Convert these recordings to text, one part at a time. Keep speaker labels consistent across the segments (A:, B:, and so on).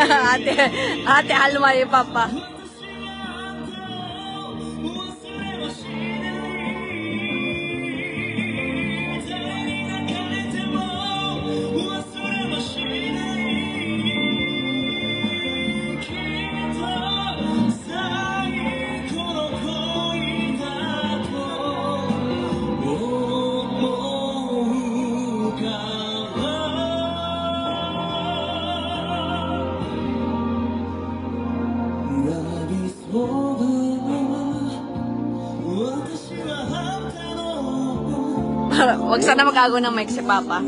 A: ate Alma yung papa. Wag sana mag-agaw ng mic si Papa.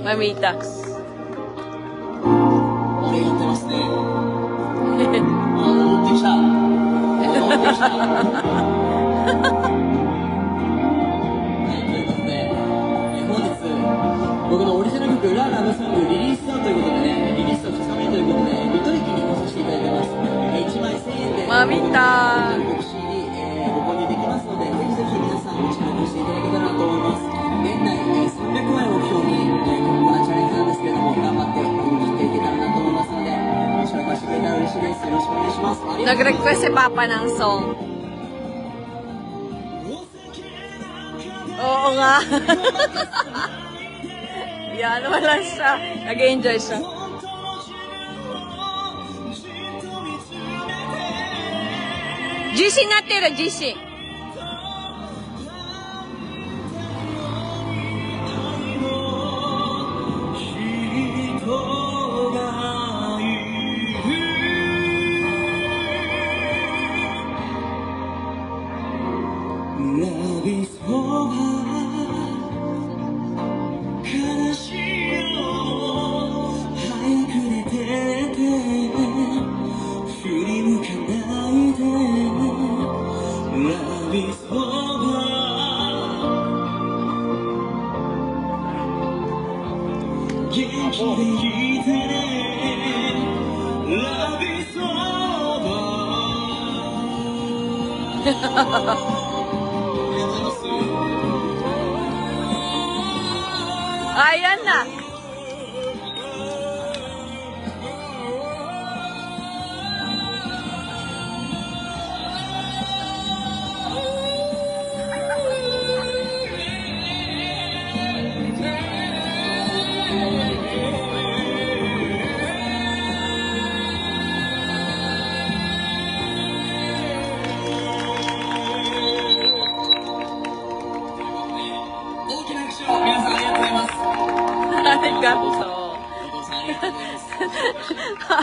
A: Mamita. Mamita.
B: ご購入できますので、ぜひぜひ皆さん注目していただけたらと思います。年内300万円を目標に、ここはチャレンジなんですけれども、頑張って切っていけたらなと思いますので、紹介してくれたら嬉しいです。よろしくお願いします。
A: Nag-request si Papa ng song. Oo nga. Yan, wala siya. Nag-enjoy siya. GC なってる、GC。Ayan na.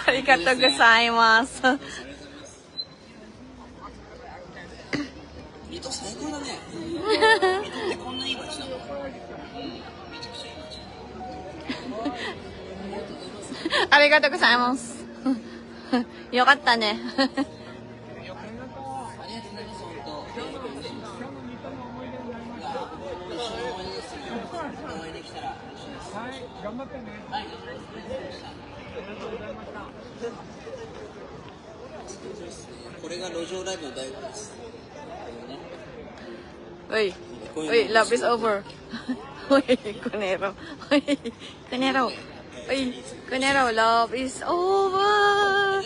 A: Arigatou gozaimasu.
B: 水戸最高だね。水戸ってこんないい街なの？めちゃくちゃいい街。
A: ありがとうございます。よかったね。
B: ありがとうございます。本当。一緒の思い出ですよ。お会いできたら。はい、頑張ってね。はい、頑張ります。ありがとうございました。これが路上ライブの醍醐味です。
A: Uy, uy, love is over. Uy, Kunero. Uy, Kunero. Uy, Kunero, love is over.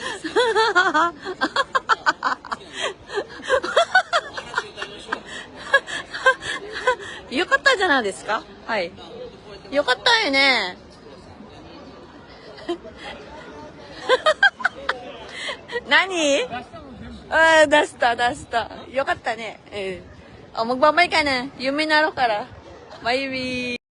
A: よかったじゃないですか。はい。よかったよね。何？ああ、出した。よかったね。magbabay ka na. Yumi na ro kara. Bye.